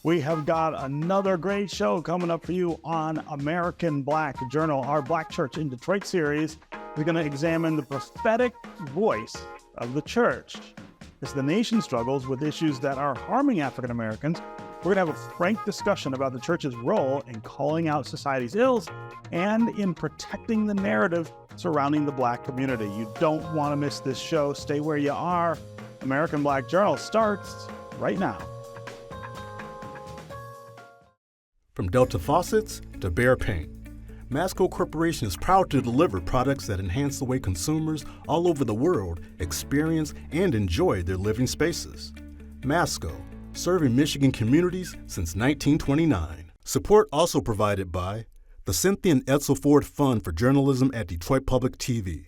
We have got another great show coming up for you on American Black Journal. Our Black Church in Detroit series is going to examine the prophetic voice of the church. As the nation struggles with issues that are harming African Americans, we're going to have a frank discussion about the church's role in calling out society's ills and in protecting the narrative surrounding the Black community. You don't want to miss this show. Stay where you are. American Black Journal starts right now. From Delta faucets to Behr paint, Masco Corporation is proud to deliver products that enhance the way consumers all over the world experience and enjoy their living spaces. Masco, serving Michigan communities since 1929. Support also provided by the Cynthia and Edsel Ford Fund for Journalism at Detroit Public TV.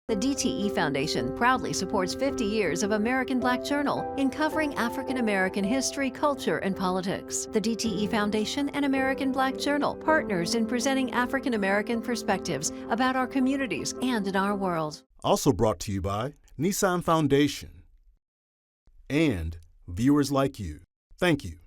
The DTE Foundation proudly supports 50 years of American Black Journal in covering African American history, culture, and politics. The DTE Foundation and American Black Journal partners in presenting African American perspectives about our communities and in our world. Also brought to you by Nissan Foundation and viewers like you. Thank you.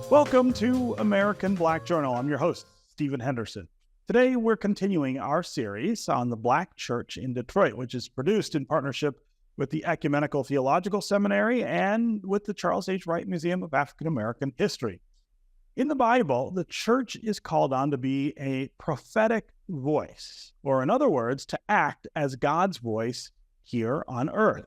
Welcome to American Black Journal. I'm your host, Stephen Henderson. Today, we're continuing our series on the Black Church in Detroit, which is produced in partnership with the Ecumenical Theological Seminary and with the Charles H. Wright Museum of African American History. In the Bible, the church is called on to be a prophetic voice, or in other words, to act as God's voice here on earth.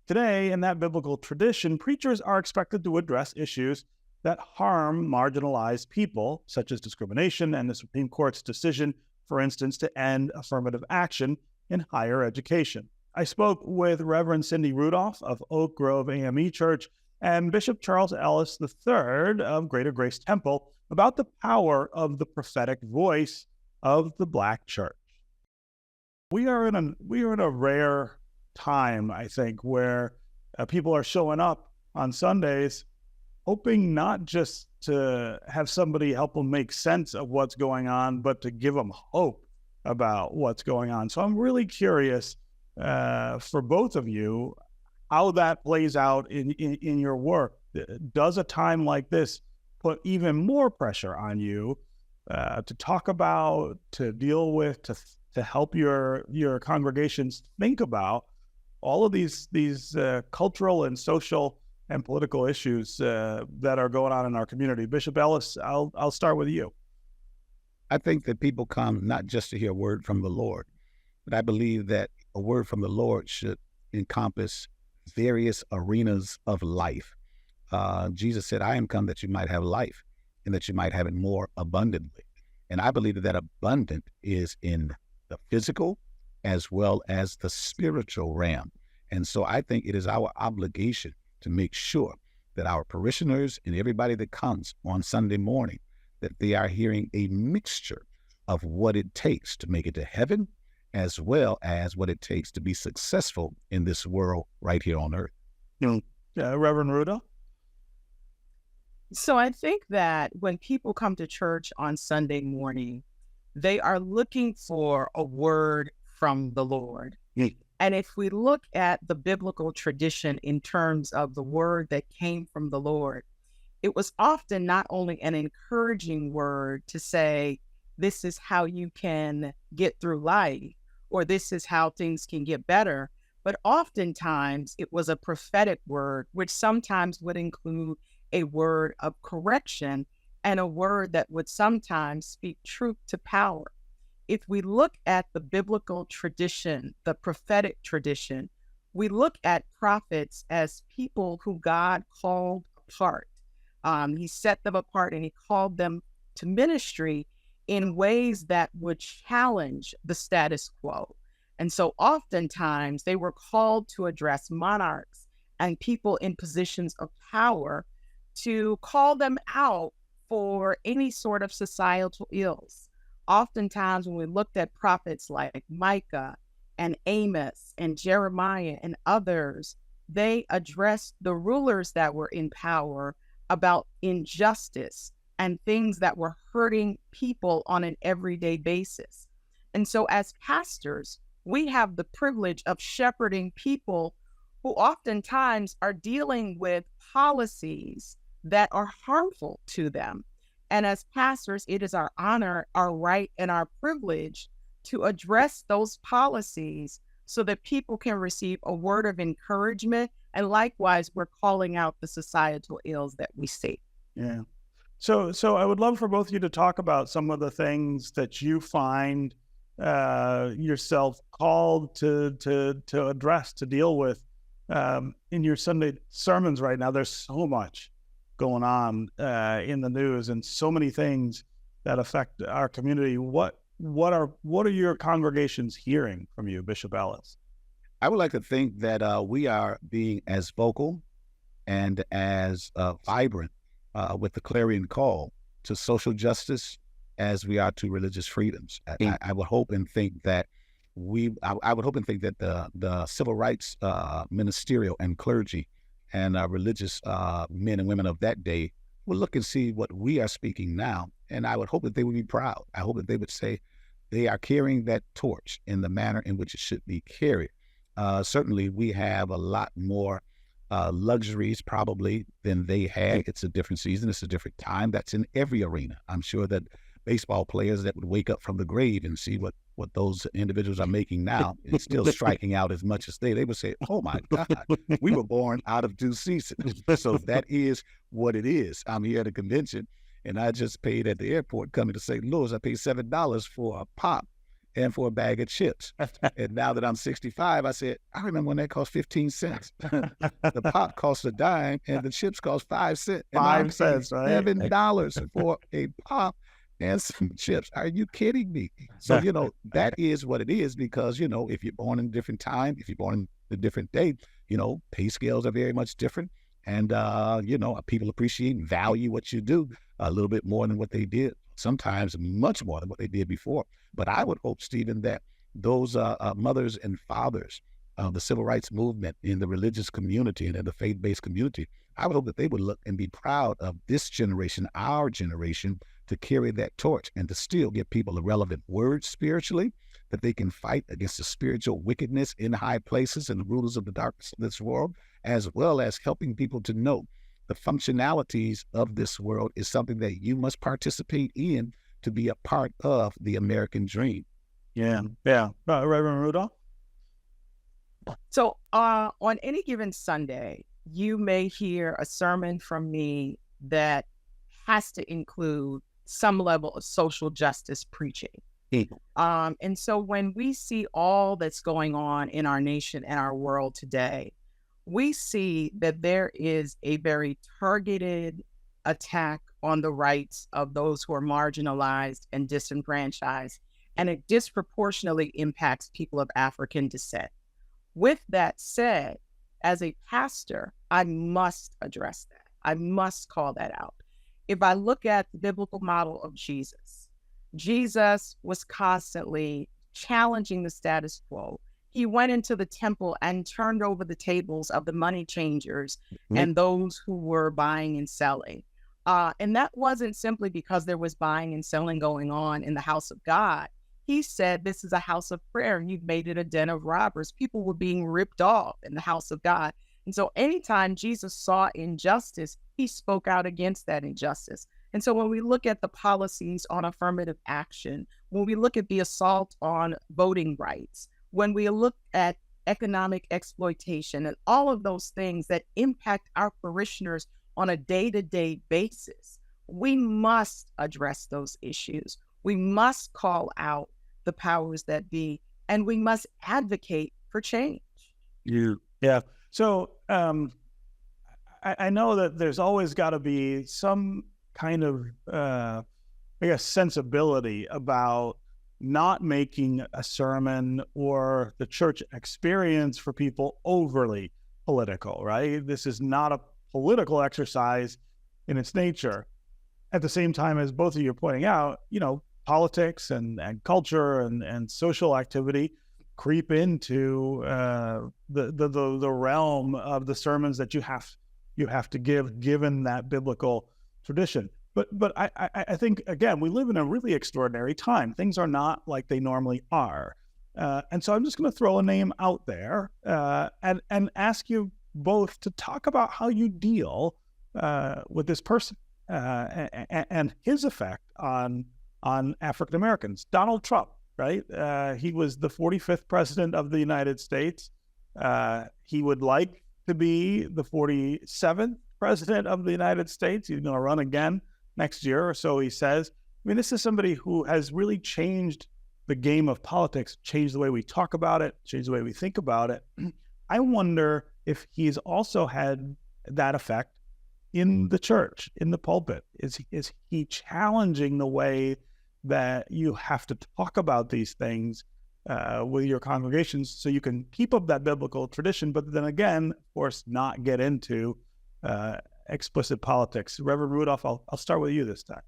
Today, in that biblical tradition, preachers are expected to address issues that harm marginalized people, such as discrimination and the Supreme Court's decision, for instance, to end affirmative action in higher education. I spoke with Reverend Cindy Rudolph of Oak Grove AME Church and Bishop Charles Ellis III of Greater Grace Temple about the power of the prophetic voice of the Black church. We are in a rare time, I think, where people are showing up on Sundays hoping not just to have somebody help them make sense of what's going on, but to give them hope about what's going on. So I'm really curious for both of you how that plays out in your work. Does a time like this put even more pressure on you to talk about, to deal with, to help your congregations think about all of these cultural and social and political issues that are going on in our community? Bishop Ellis, I'll start with you. I think that people come not just to hear a word from the Lord, but I believe that a word from the Lord should encompass various arenas of life. Jesus said, I am come that you might have life and that you might have it more abundantly. And I believe that abundant is in the physical as well as the spiritual realm. And so I think it is our obligation to make sure that our parishioners and everybody that comes on Sunday morning, that they are hearing a mixture of what it takes to make it to heaven, as well as what it takes to be successful in this world right here on earth. Reverend Rudolph? So I think that when people come to church on Sunday morning, they are looking for a word from the Lord. And if we look at the biblical tradition in terms of the word that came from the Lord, it was often not only an encouraging word to say, this is how you can get through life, or this is how things can get better, but oftentimes it was a prophetic word, which sometimes would include a word of correction and a word that would sometimes speak truth to power. If we look at the biblical tradition, the prophetic tradition, we look at prophets as people who God called apart. He set them apart and he called them to ministry in ways that would challenge the status quo. And so oftentimes they were called to address monarchs and people in positions of power to call them out for any sort of societal ills. Oftentimes, when we looked at prophets like Micah and Amos and Jeremiah and others, they addressed the rulers that were in power about injustice and things that were hurting people on an everyday basis. And so as pastors, we have the privilege of shepherding people who oftentimes are dealing with policies that are harmful to them. And as pastors, it is our honor, our right, and our privilege to address those policies so that people can receive a word of encouragement. And likewise, we're calling out the societal ills that we see. Yeah. So I would love for both of you to talk about some of the things that you find yourself called to address, to deal with in your Sunday sermons right now. There's so much going on in the news and so many things that affect our community. What are your congregations hearing from you, Bishop Ellis? I would like to think that we are being as vocal and as vibrant with the clarion call to social justice as we are to religious freedoms. I would hope and think that I would hope and think that the civil rights ministerial and clergy and religious men and women of that day will look and see what we are speaking now, and I would hope that they would be proud. I hope that they would say they are carrying that torch in the manner in which it should be carried. Certainly, we have a lot more luxuries probably than they had. It's a different season. It's a different time. That's in every arena. I'm sure that baseball players that would wake up from the grave and see what those individuals are making now and still striking out as much as they would say, oh my God, we were born out of due season. So that is what it is. I'm here at a convention and I just paid at the airport coming to St. Louis. I paid $7 for a pop and for a bag of chips. And now that I'm 65, I said, I remember when that cost 15 cents. The pop cost a dime and the chips cost 5 cents. 5 cents, right? $7 for a pop and some chips. Are you kidding me? So, that is what it is because, if you're born in a different time, if you're born in a different day, pay scales are very much different. And, people appreciate and value what you do a little bit more than what they did, sometimes much more than what they did before. But I would hope, Stephen, that those mothers and fathers of the civil rights movement in the religious community and in the faith-based community, I would hope that they would look and be proud of this generation, our generation, to carry that torch and to still give people a relevant word spiritually, that they can fight against the spiritual wickedness in high places and the rulers of the darkness of this world, as well as helping people to know the functionalities of this world is something that you must participate in to be a part of the American dream. Yeah. Reverend Rudolph? So on any given Sunday, you may hear a sermon from me that has to include some level of social justice preaching. And so when we see all that's going on in our nation and our world today, we see that there is a very targeted attack on the rights of those who are marginalized and disenfranchised, and it disproportionately impacts people of African descent. With that said, as a pastor, I must address that. I must call that out. If I look at the biblical model of Jesus, Jesus was constantly challenging the status quo. He went into the temple and turned over the tables of the money changers and those who were buying and selling. And that wasn't simply because there was buying and selling going on in the house of God. He said, this is a house of prayer and you've made it a den of robbers. People were being ripped off in the house of God. And so anytime Jesus saw injustice, he spoke out against that injustice. And so when we look at the policies on affirmative action, when we look at the assault on voting rights, when we look at economic exploitation and all of those things that impact our parishioners on a day-to-day basis, we must address those issues. We must call out the powers that be, and we must advocate for change. Yeah. So I know that there's always got to be some kind of, sensibility about not making a sermon or the church experience for people overly political, right? This is not a political exercise in its nature. At the same time, as both of you are pointing out, politics and culture and social activity creep into the realm of the sermons that you have to give, given that biblical tradition. But I think, again, we live in a really extraordinary time. Things are not like they normally are. And so I'm just going to throw a name out there and ask you both to talk about how you deal with this person and his effect on African Americans. Donald Trump, right? He was the 45th president of the United States. He would like to be the 47th president of the United States. He's going to run again next year, or so he says. I mean, this is somebody who has really changed the game of politics, changed the way we talk about it, changed the way we think about it. I wonder if he's also had that effect in the church, in the pulpit. Is he challenging the way that you have to talk about these things with your congregations so you can keep up that biblical tradition, but then again, of course, not get into explicit politics? Reverend Rudolph, I'll start with you this time.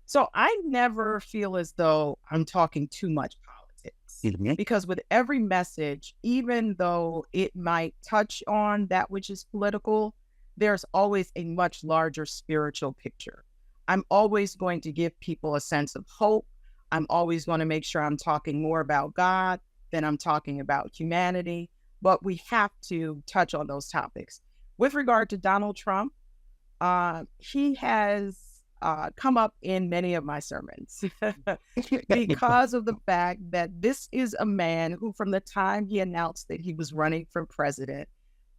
So I never feel as though I'm talking too much politics, because with every message, even though it might touch on that which is political, there's always a much larger spiritual picture. I'm always going to give people a sense of hope. I'm always going to make sure I'm talking more about God than I'm talking about humanity, but we have to touch on those topics. With regard to Donald Trump, he has come up in many of my sermons because of the fact that this is a man who, from the time he announced that he was running for president,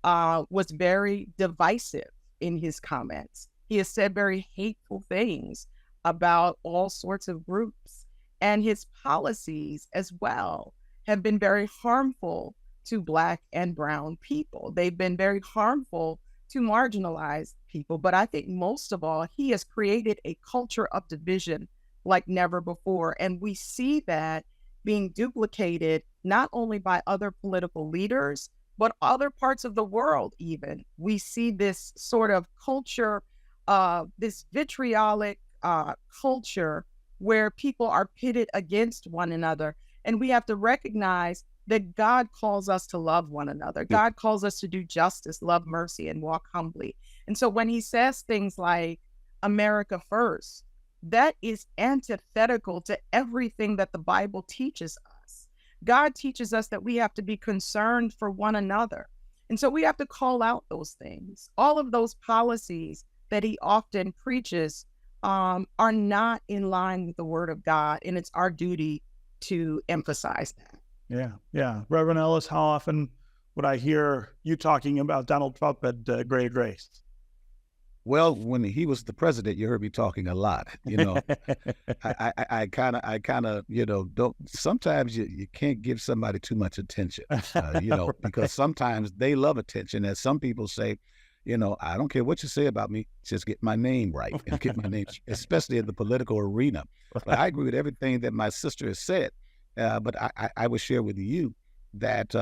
was very divisive in his comments. He has said very hateful things about all sorts of groups, and his policies as well have been very harmful to Black and brown people. They've been very harmful to marginalized people. But I think most of all, he has created a culture of division like never before. And we see that being duplicated not only by other political leaders, but other parts of the world even. We see this sort of culture, this vitriolic culture where people are pitted against one another. And we have to recognize that God calls us to love one another. God calls us to do justice, love mercy, and walk humbly. And so when he says things like America first, that is antithetical to everything that the Bible teaches us. God teaches us that we have to be concerned for one another. And so we have to call out those things. All of those policies that he often preaches are not in line with the Word of God, and it's our duty to emphasize that. Yeah. Reverend Ellis, how often would I hear you talking about Donald Trump at Great Grace? Well, when he was the president, you heard me talking a lot. You know, I kind of, don't. Sometimes you can't give somebody too much attention, because sometimes they love attention. As some people say, I don't care what you say about me, just get my name right and get my name, especially in the political arena. But I agree with everything that my sister has said. But I would share with you that,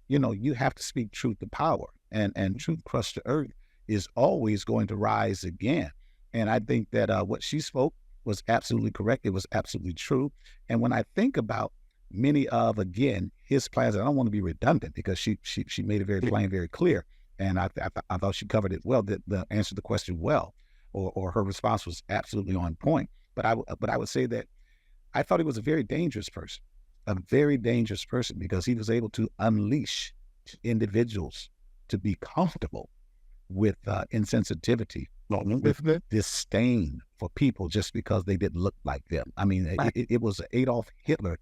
you have to speak truth to power, and truth crushed to earth is always going to rise again. And I think that what she spoke was absolutely correct. It was absolutely true. And when I think about many of, again, his plans, and I don't want to be redundant because she made it very plain, very clear. And I thought she covered it well, the answered the question well, or her response was absolutely on point. But I would say that I thought he was a very dangerous person because he was able to unleash individuals to be comfortable with insensitivity, with disdain for people just because they didn't look like them. I mean, it was Adolf Hitler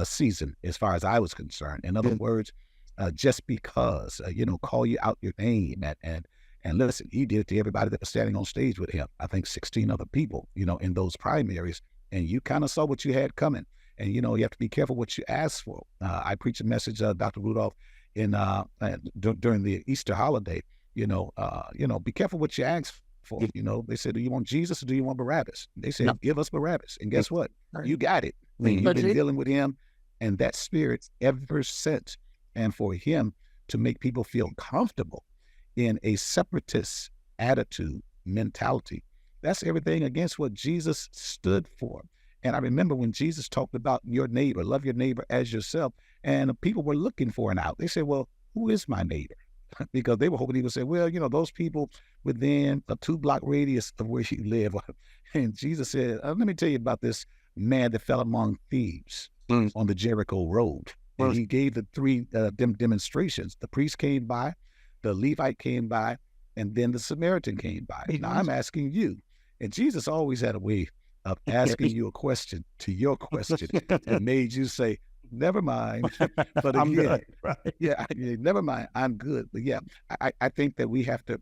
season as far as I was concerned. In other words, just because, call you out your name and listen, he did it to everybody that was standing on stage with him. I think 16 other people, in those primaries, and you kind of saw what you had coming. And, you have to be careful what you ask for. I preached a message, Dr. Rudolph, during the Easter holiday, be careful what you ask for. They said, do you want Jesus or do you want Barabbas? They said, no. Give us Barabbas. And guess what? You got it. I mean, you've been dealing with him and that spirit ever since. And for him to make people feel comfortable in a separatist attitude, mentality, that's everything against what Jesus stood for. And I remember when Jesus talked about your neighbor, love your neighbor as yourself, and people were looking for an out. They said, well, who is my neighbor? Because they were hoping he would say, well, those people within a 2-block radius of where you live. And Jesus said, let me tell you about this man that fell among thieves on the Jericho road. And he gave the 3 demonstrations. The priest came by, the Levite came by, and then the Samaritan came by. Now I'm asking you, and Jesus always had a way of asking you a question to your question and made you say, never mind. But I'm again, good, right? yeah, never mind, I'm good. But yeah, I think that we have to,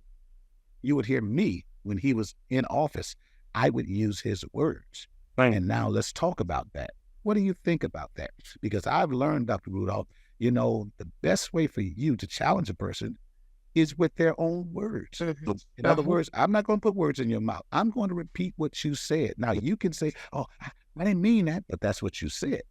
you would hear me when he was in office, I would use his words. Right. And now let's talk about that. What do you think about that? Because I've learned, Dr. Rudolph, the best way for you to challenge a person is with their own words. In other words, I'm not going to put words in your mouth. I'm going to repeat what you said. Now, you can say, oh, I didn't mean that, but that's what you said.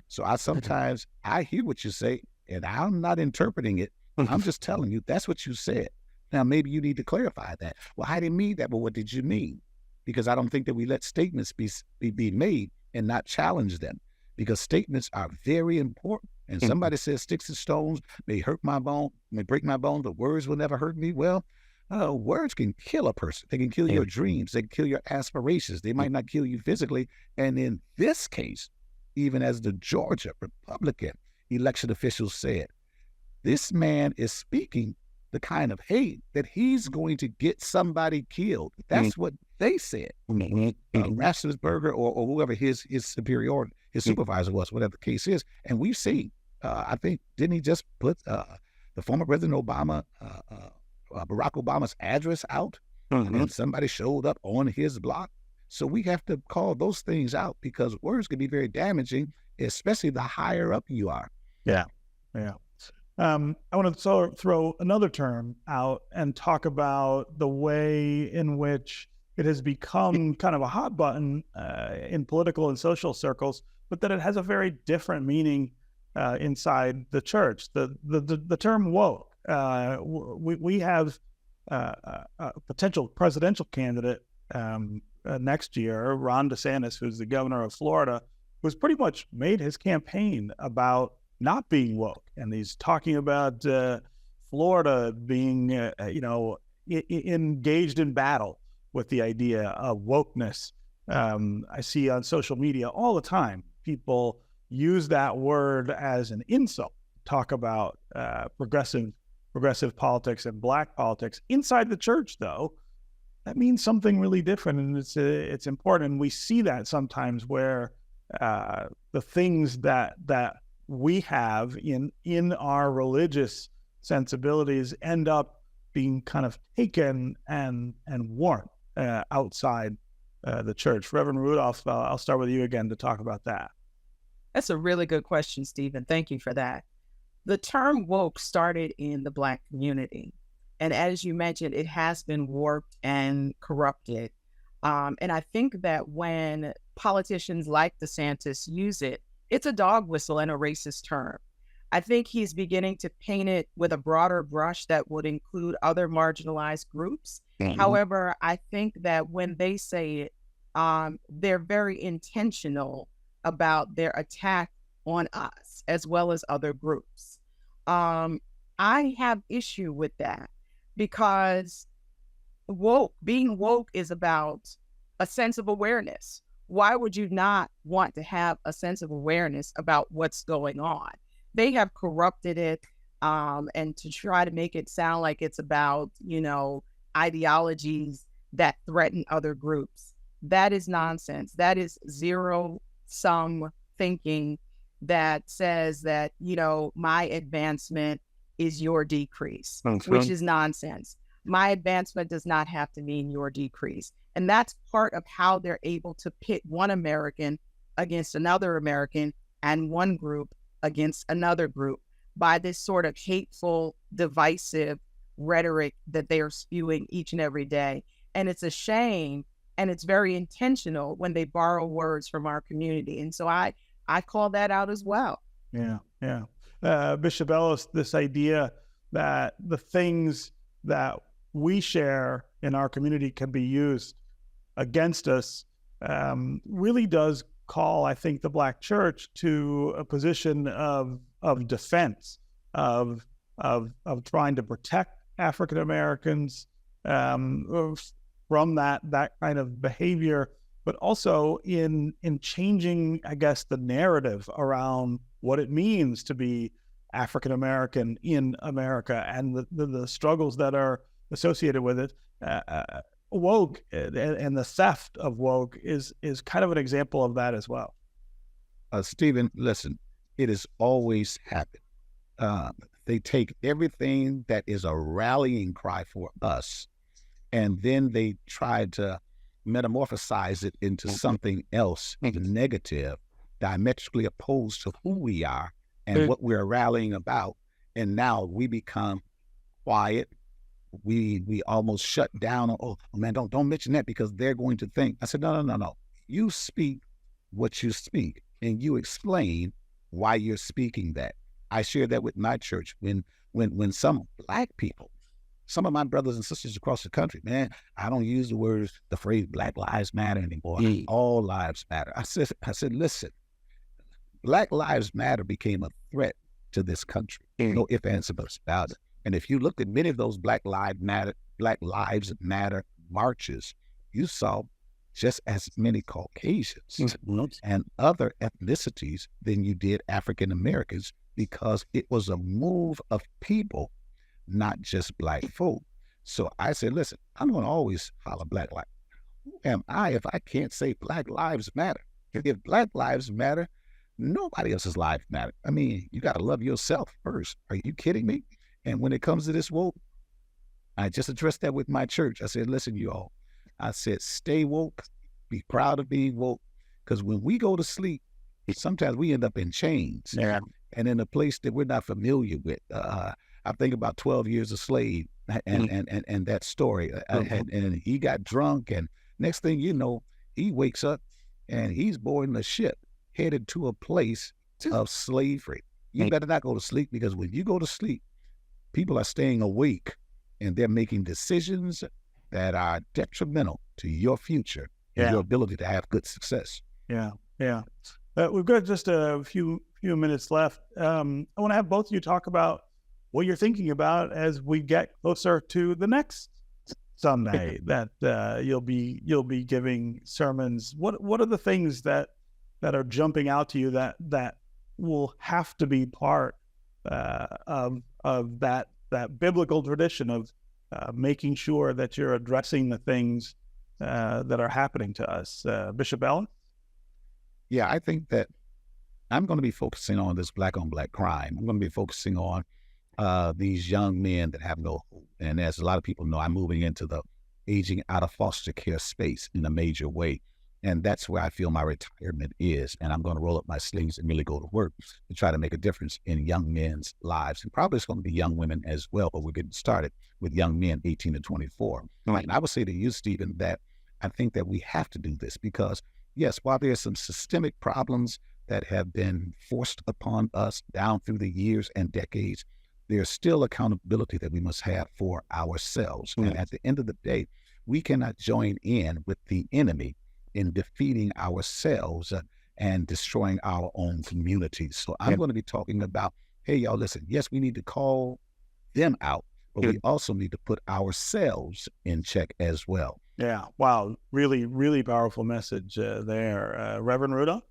So I hear what you say, and I'm not interpreting it. I'm just telling you, that's what you said. Now, maybe you need to clarify that. Well, I didn't mean that, but what did you mean? Because I don't think that we let statements be made and not challenge them, because statements are very important. And somebody says sticks and stones may hurt my bone, may break my bone, but words will never hurt me. Well, words can kill a person. They can kill your dreams. They can kill your aspirations. They might not kill you physically. And in this case, even as the Georgia Republican election officials said, this man is speaking the kind of hate that he's going to get somebody killed. That's what they said. Rasselsberger or whoever his superior, his supervisor was, whatever the case is. And we've seen, I think, didn't he just put the former President Obama, Barack Obama's address out? And somebody showed up on his block. So we have to call those things out, because words can be very damaging, especially the higher up you are. Yeah. I want to throw another term out and talk about the way in which it has become kind of a hot button in political and social circles, but that it has a very different meaning inside the church. The term woke. We have a potential presidential candidate next year, Ron DeSantis, who's the governor of Florida, who's pretty much made his campaign about not being woke, and he's talking about Florida being, engaged in battle with the idea of wokeness. I see on social media all the time people use that word as an insult, talk about progressive politics and Black politics. Inside the church, though, that means something really different, and it's important. And we see that sometimes where the things that we have in our religious sensibilities end up being kind of taken and worn outside the church. Reverend Rudolph, I'll start with you again to talk about that. That's a really good question, Stephen. Thank you for that. The term woke started in the Black community. And as you mentioned, it has been warped and corrupted. And I think that when politicians like DeSantis use it, it's a dog whistle and a racist term. I think he's beginning to paint it with a broader brush that would include other marginalized groups. However, I think that when they say it, they're very intentional about their attack on us as well as other groups. I have issue with that, because being woke is about a sense of awareness. Why would you not want to have a sense of awareness about what's going on? They have corrupted it, and to try to make it sound like it's about, ideologies that threaten other groups. That is nonsense. That is zero-sum thinking that says that, my advancement is your decrease, which is nonsense. My advancement does not have to mean your decrease. And that's part of how they're able to pit one American against another American and one group against another group by this sort of hateful, divisive rhetoric that they are spewing each and every day. And it's a shame, and it's very intentional when they borrow words from our community. And so I call that out as well. Yeah. Bishop Ellis, this idea that the things that we share in our community can be used against us really does call, I think, the Black church to a position of defense, of trying to protect African Americans from that kind of behavior, but also in changing, I guess, the narrative around what it means to be African American in America and the struggles that are associated with it. Woke and the theft of woke is kind of an example of that as well. Stephen, listen, it has always happened. They take everything that is a rallying cry for us, and then they try to metamorphosize it into something else negative, diametrically opposed to who we are and what we're rallying about. And now we become quiet. We almost shut down. Oh man, don't mention that because they're going to think. I said, no. You speak what you speak, and you explain why you're speaking that. I share that with my church. When some Black people, some of my brothers and sisters across the country, man, I don't use the phrase Black Lives Matter anymore. All lives matter. I said, listen, Black Lives Matter became a threat to this country. No ifs, ands, or buts about it. And if you looked at many of those Black Lives Matter marches, you saw just as many Caucasians and other ethnicities than you did African Americans, because it was a move of people, not just Black folk. So I said, listen, I'm going to always holler Black lives. Who am I if I can't say Black Lives Matter? If Black Lives Matter, nobody else's lives matter. I mean, you got to love yourself first. Are you kidding me? And when it comes to this woke, I just addressed that with my church. I said, listen, you all, I said, stay woke, be proud of being woke, because when we go to sleep, sometimes we end up in chains and in a place that we're not familiar with. I think about 12 Years a Slave and that story. And he got drunk, and next thing you know, he wakes up and he's boarding a ship headed to a place of slavery. You better not go to sleep, because when you go to sleep, people are staying awake and they're making decisions that are detrimental to your future and your ability to have good success. Yeah. We've got just a few minutes left. I want to have both of you talk about what you're thinking about as we get closer to the next Sunday that you'll be giving sermons. What are the things that are jumping out to you that will have to be part of that biblical tradition of making sure that you're addressing the things that are happening to us? Bishop Ellis? Yeah, I think that I'm going to be focusing on this Black on Black crime. I'm going to be focusing on these young men that have no hope. And as a lot of people know, I'm moving into the aging out of foster care space in a major way. And that's where I feel my retirement is. And I'm going to roll up my sleeves and really go to work to try to make a difference in young men's lives. And probably it's going to be young women as well, but we're getting started with young men 18 to 24. Right. And I would say to you, Stephen, that I think that we have to do this because, yes, while there are some systemic problems that have been forced upon us down through the years and decades, there's still accountability that we must have for ourselves. Mm-hmm. And at the end of the day, we cannot join in with the enemy in defeating ourselves and destroying our own communities. So I'm going to be talking about, hey, y'all, listen, yes, we need to call them out, but we also need to put ourselves in check as well. Yeah. Wow. Really, really powerful message there. Reverend Rudolph?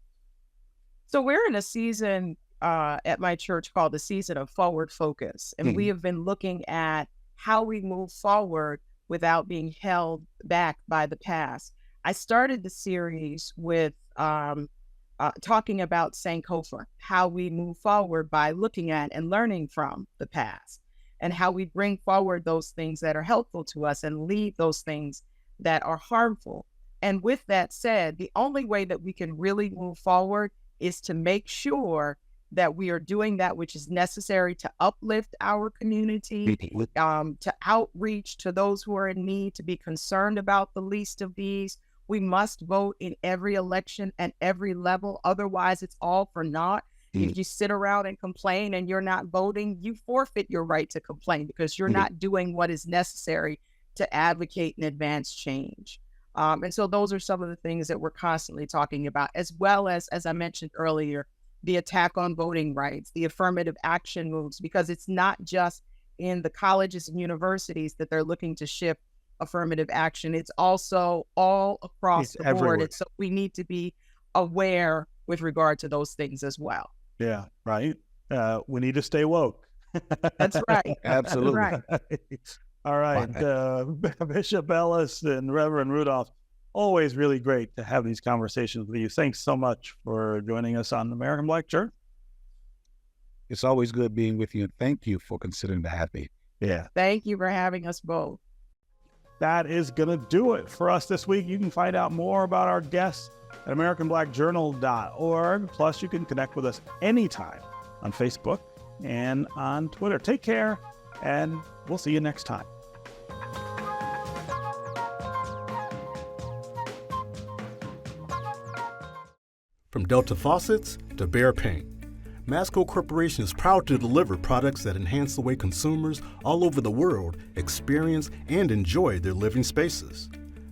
So we're in a season at my church called the season of forward focus. And we have been looking at how we move forward without being held back by the past. I started the series with talking about Sankofa, how we move forward by looking at and learning from the past, and how we bring forward those things that are helpful to us and leave those things that are harmful. And with that said, the only way that we can really move forward is to make sure that we are doing that which is necessary to uplift our community, to outreach to those who are in need, to be concerned about the least of these. We must vote in every election and every level. Otherwise, it's all for naught. If you sit around and complain and you're not voting, you forfeit your right to complain because you're not doing what is necessary to advocate and advance change. And so those are some of the things that we're constantly talking about, as well as I mentioned earlier, the attack on voting rights, the affirmative action moves, because it's not just in the colleges and universities that they're looking to shift affirmative action. It's also all across the board. Everywhere. And so we need to be aware with regard to those things as well. Yeah, right. We need to stay woke. That's right. Absolutely. Right. All right. Bishop Ellis and Reverend Rudolph, always really great to have these conversations with you. Thanks so much for joining us on American Black Church. It's always good being with you, and thank you for considering to have me. Yeah. Thank you for having us both. That is going to do it for us this week. You can find out more about our guests at AmericanBlackJournal.org. Plus, you can connect with us anytime on Facebook and on Twitter. Take care, and we'll see you next time. From Delta faucets to Behr paint, Masco Corporation is proud to deliver products that enhance the way consumers all over the world experience and enjoy their living spaces.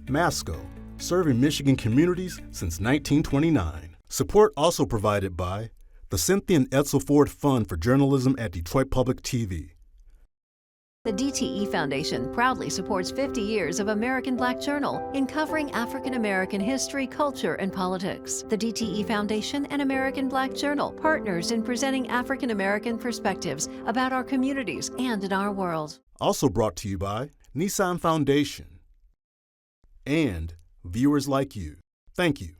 Masco, serving Michigan communities since 1929. Support also provided by the Cynthia and Edsel Ford Fund for Journalism at Detroit Public TV. The DTE Foundation proudly supports 50 years of American Black Journal in covering African American history, culture, and politics. The DTE Foundation and American Black Journal, partners in presenting African American perspectives about our communities and in our world. Also brought to you by Nissan Foundation and viewers like you. Thank you.